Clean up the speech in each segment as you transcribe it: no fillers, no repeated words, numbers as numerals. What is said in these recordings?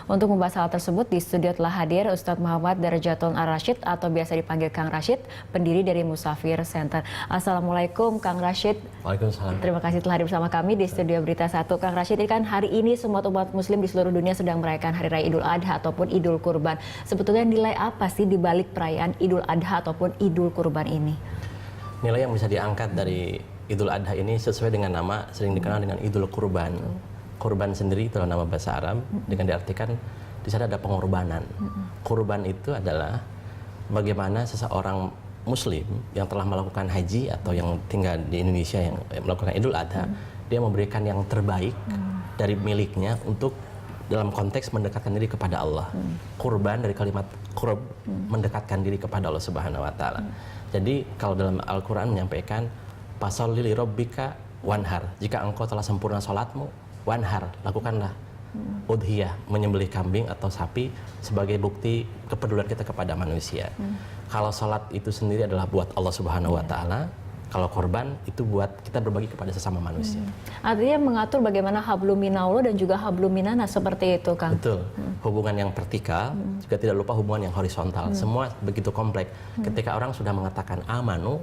Untuk membahas hal tersebut di studio telah hadir Ustadz Muhammad Darajatul Ar-Rasyid atau biasa dipanggil Kang Rashid, pendiri dari Musafir Center. Assalamualaikum Kang Rashid. Waalaikumsalam. Terima kasih telah hadir bersama kami di studio Berita 1. Kang Rashid, ini kan hari ini semua umat muslim di seluruh dunia sedang merayakan Hari Raya Idul Adha ataupun Idul Kurban. Sebetulnya nilai apa sih di balik perayaan Idul Adha ataupun Idul Kurban ini? Nilai yang bisa diangkat dari Idul Adha ini sesuai dengan nama sering dikenal dengan Idul Kurban. Kurban sendiri itu adalah nama bahasa Arab, dengan diartikan di sana ada pengorbanan. Kurban itu adalah bagaimana seseorang muslim yang telah melakukan haji atau yang tinggal di Indonesia yang melakukan Idul Adha, dia memberikan yang terbaik dari miliknya untuk dalam konteks mendekatkan diri kepada Allah. Kurban dari kalimat qurb, mendekatkan diri kepada Allah Subhanahu wa taala. Jadi kalau dalam Al-Qur'an menyampaikan pasholli li rabbika wanhar, jika engkau telah sempurna salatmu, wanhar, lakukanlah udhiyah, menyembelih kambing atau sapi sebagai bukti kepedulian kita kepada manusia. Kalau salat itu sendiri adalah buat Allah Subhanahu wa taala, kalau korban itu buat kita berbagi kepada sesama manusia. Artinya mengatur bagaimana hablum minallah dan juga hablum minanas, seperti itu, Kang. Betul. Hubungan yang vertikal, juga tidak lupa hubungan yang horizontal. Semua begitu kompleks. Ketika orang sudah mengatakan amanu,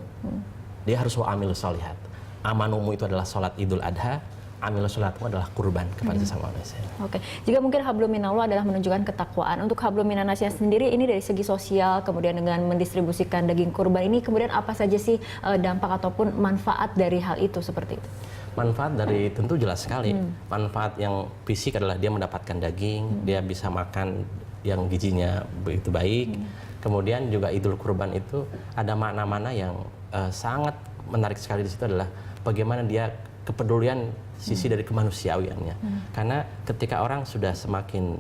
dia harus wa'amilus sholihat. Amanumu itu adalah salat Idul Adha, amilus sholatmu adalah kurban kepada sesama manusia. Oke, jika mungkin hablum minallah adalah menunjukkan ketakwaan. Untuk hablum minanasnya sendiri ini dari segi sosial, kemudian dengan mendistribusikan daging kurban ini, kemudian apa saja sih dampak ataupun manfaat dari hal itu seperti itu? Manfaat dari tentu jelas sekali. Manfaat yang fisik adalah dia mendapatkan daging, dia bisa makan yang gizinya begitu baik. Kemudian juga Idul Kurban itu ada makna-makna yang sangat menarik sekali di situ adalah bagaimana dia kepedulian sisi dari kemanusiawiannya. Karena ketika orang sudah semakin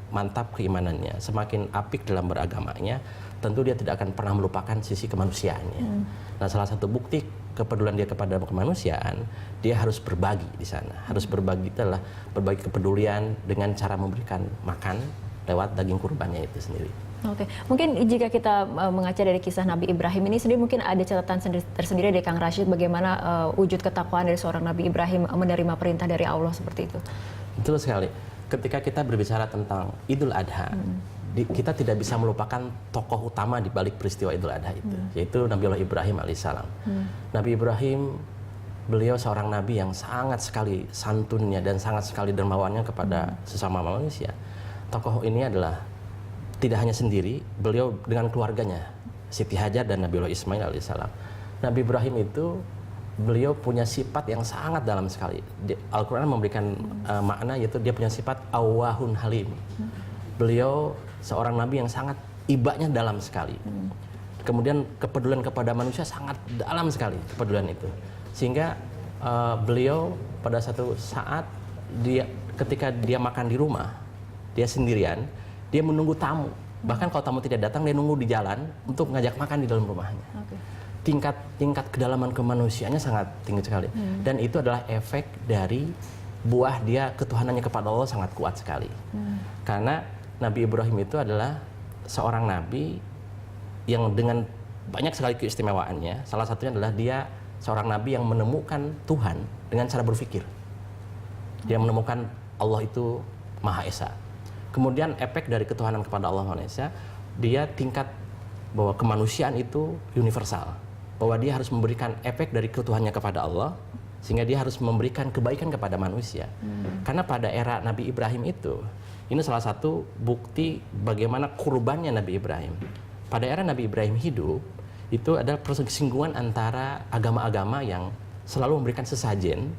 mantap keimanannya, semakin apik dalam beragamanya, tentu dia tidak akan pernah melupakan sisi kemanusiaannya. Nah, salah satu bukti kepedulian dia kepada kemanusiaan, dia harus berbagi di sana. Harus berbagi itu adalah berbagi kepedulian dengan cara memberikan makan lewat daging kurbannya itu sendiri. Oke, mungkin jika kita mengaca dari kisah Nabi Ibrahim ini sendiri, mungkin ada catatan tersendiri dari Kang Rashid bagaimana wujud ketakwaan dari seorang Nabi Ibrahim menerima perintah dari Allah seperti itu. Betul sekali. Ketika kita berbicara tentang Idul Adha, kita tidak bisa melupakan tokoh utama di balik peristiwa Idul Adha itu, yaitu Nabiullah Ibrahim alaihissalam. Nabi Ibrahim, beliau seorang nabi yang sangat sekali santunnya dan sangat sekali dermawannya kepada sesama manusia. Tokoh ini adalah tidak hanya sendiri, beliau dengan keluarganya, Siti Hajar dan Nabiullah Ismail alaihissalam. Nabi Ibrahim itu beliau punya sifat yang sangat dalam sekali. Al-Quran memberikan makna, yaitu dia punya sifat awwahun halim. Beliau seorang nabi yang sangat ibanya dalam sekali. Kemudian kepedulian kepada manusia sangat dalam sekali kepedulian itu. Sehingga beliau pada satu saat ketika dia makan di rumah, dia sendirian, dia menunggu tamu. Bahkan kalau tamu tidak datang, dia nunggu di jalan untuk ngajak makan di dalam rumahnya. Tingkat kedalaman kemanusiaannya sangat tinggi sekali. Dan itu adalah efek dari buah dia ketuhanannya kepada Allah sangat kuat sekali. Karena Nabi Ibrahim itu adalah seorang nabi yang dengan banyak sekali keistimewaannya. Salah satunya adalah dia seorang nabi yang menemukan Tuhan dengan cara berpikir. Dia menemukan Allah itu Maha Esa. Kemudian efek dari ketuhanan kepada Allah Maha, dia tingkat bahwa kemanusiaan itu universal, bahwa dia harus memberikan efek dari ketuhanannya kepada Allah, sehingga dia harus memberikan kebaikan kepada manusia. Karena pada era Nabi Ibrahim itu, ini salah satu bukti bagaimana kurbannya Nabi Ibrahim. Pada era Nabi Ibrahim hidup, itu ada persinggungan antara agama-agama yang selalu memberikan sesajen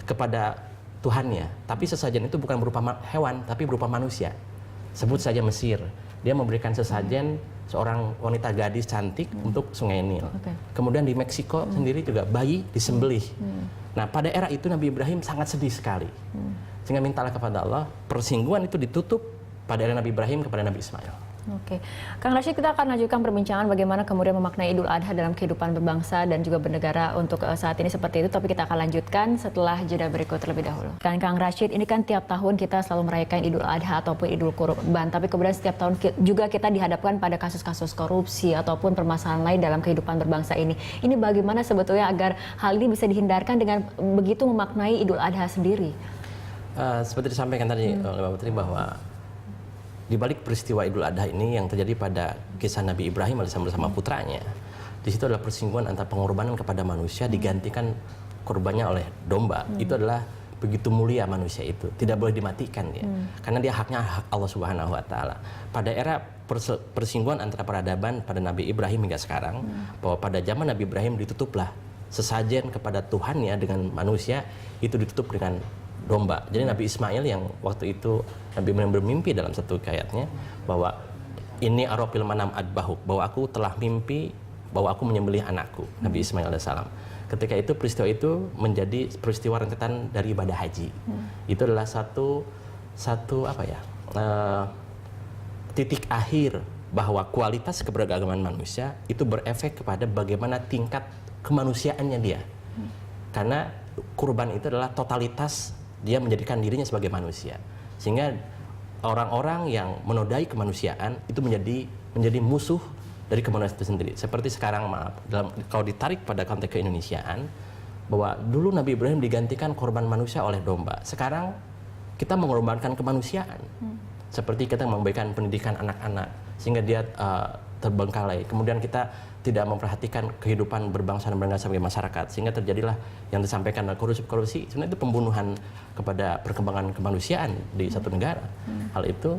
kepada Tuhannya, tapi sesajen itu bukan berupa hewan, tapi berupa manusia. Sebut saja Mesir, dia memberikan sesajen seorang wanita gadis cantik untuk Sungai Nil. Kemudian di Meksiko sendiri juga bayi disembelih. Nah, pada era itu Nabi Ibrahim sangat sedih sekali, sehingga mintalah kepada Allah, persinggungan itu ditutup pada era Nabi Ibrahim kepada Nabi Ismail. Oke, Kang Rashid, kita akan lanjutkan perbincangan bagaimana kemudian memaknai Idul Adha dalam kehidupan berbangsa dan juga bernegara untuk saat ini seperti itu. Tapi kita akan lanjutkan setelah jeda berikut terlebih dahulu. Kang Rashid, ini kan tiap tahun kita selalu merayakan Idul Adha ataupun Idul Kurban. Tapi kemudian setiap tahun juga kita dihadapkan pada kasus-kasus korupsi ataupun permasalahan lain dalam kehidupan berbangsa ini. Ini bagaimana sebetulnya agar hal ini bisa dihindarkan dengan begitu memaknai Idul Adha sendiri? Seperti disampaikan tadi oleh Mbak Putri bahwa di balik peristiwa Idul Adha ini yang terjadi pada kisah Nabi Ibrahim alaihissalam bersama putranya, di situ adalah persinggungan antara pengorbanan kepada manusia digantikan korbannya oleh domba. Itu adalah begitu mulia manusia itu, tidak boleh dimatikan dia, karena dia haknya hak Allah Subhanahu Wa Taala. Pada era persinggungan antara peradaban pada Nabi Ibrahim hingga sekarang, bahwa pada zaman Nabi Ibrahim ditutuplah sesajen kepada Tuhannya dengan manusia itu ditutup dengan domba. Jadi Nabi Ismail yang waktu itu Nabi Ibrahim bermimpi dalam satu ayatnya bahwa ini arafil manam adbahuk, bahwa aku telah mimpi bahwa aku menyembelih anakku, Nabi Ismail alaihissalam. Ketika itu peristiwa itu menjadi peristiwa rentetan dari ibadah haji. Itu adalah satu apa ya, titik akhir bahwa kualitas keberagaman manusia itu berefek kepada bagaimana tingkat kemanusiaannya dia. Karena kurban itu adalah totalitas dia menjadikan dirinya sebagai manusia. Sehingga orang-orang yang menodai kemanusiaan itu menjadi musuh dari kemanusiaan itu sendiri. Seperti sekarang, kalau ditarik pada konteks keindonesiaan, bahwa dulu Nabi Ibrahim digantikan korban manusia oleh domba. Sekarang kita mengorbankan kemanusiaan. Seperti kita memberikan pendidikan anak-anak sehingga dia terbengkalai. Kemudian kita tidak memperhatikan kehidupan berbangsa dan bernegara sebagai masyarakat, sehingga terjadilah yang disampaikan korupsi. Sebenarnya itu pembunuhan kepada perkembangan kemanusiaan di satu negara. Hal itu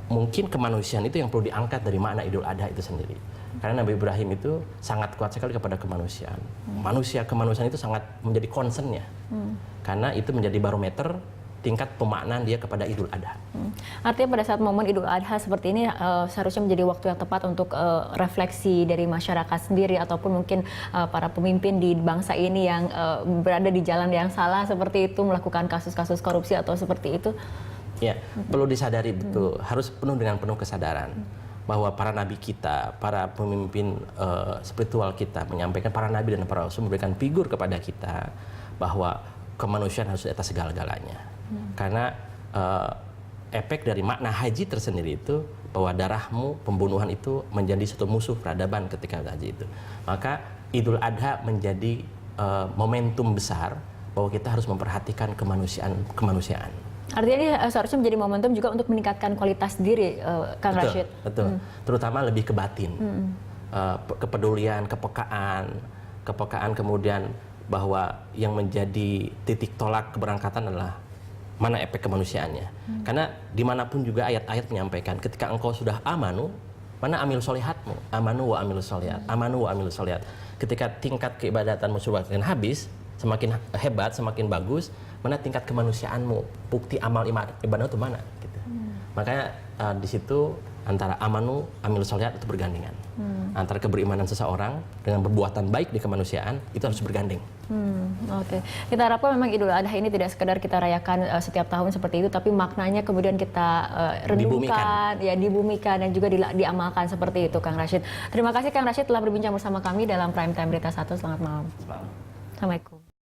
mungkin kemanusiaan itu yang perlu diangkat dari makna Idul Adha itu sendiri. Karena Nabi Ibrahim itu sangat kuat sekali kepada kemanusiaan. Kemanusiaan itu sangat menjadi concern-nya. Karena itu menjadi barometer tingkat pemaknaan dia kepada Idul Adha. Artinya pada saat momen Idul Adha seperti ini seharusnya menjadi waktu yang tepat untuk refleksi dari masyarakat sendiri ataupun mungkin para pemimpin di bangsa ini yang berada di jalan yang salah seperti itu, melakukan kasus-kasus korupsi atau seperti itu. Ya, perlu disadari betul, harus dengan penuh kesadaran bahwa para nabi kita, para pemimpin spiritual kita menyampaikan, para nabi dan para rasul memberikan figur kepada kita bahwa kemanusiaan harus di atas segala-galanya. Karena efek dari makna haji tersendiri itu bahwa darahmu, pembunuhan itu menjadi satu musuh peradaban ketika haji itu. Maka Idul Adha menjadi momentum besar bahwa kita harus memperhatikan kemanusiaan. Artinya ini seharusnya menjadi momentum juga untuk meningkatkan kualitas diri, Kang Rashid. Betul, terutama lebih ke batin, kepedulian, kepekaan, kemudian bahwa yang menjadi titik tolak keberangkatan adalah mana efek kemanusiaannya. Karena dimanapun juga ayat-ayat menyampaikan, ketika engkau sudah amanu, mana amil solihatmu, amanu wa amil solihat, amanu wa amil solihat. Ketika tingkat keibadatanmu sudah semakin habis, semakin hebat, semakin bagus, mana tingkat kemanusiaanmu, bukti amal ibadah itu mana? Gitu. Makanya di situ antara amanu, amil solihat itu bergandengan. Antara keberimanan seseorang dengan perbuatan baik di kemanusiaan itu harus bergandeng. Oke. Kita harapkan memang Idul Adha ini tidak sekedar kita rayakan setiap tahun seperti itu, tapi maknanya kemudian kita renungkan, dibumikan dan juga diamalkan seperti itu, Kang Rashid. Terima kasih Kang Rashid telah berbincang bersama kami dalam Prime Time Berita 1. Selamat malam. Assalamualaikum.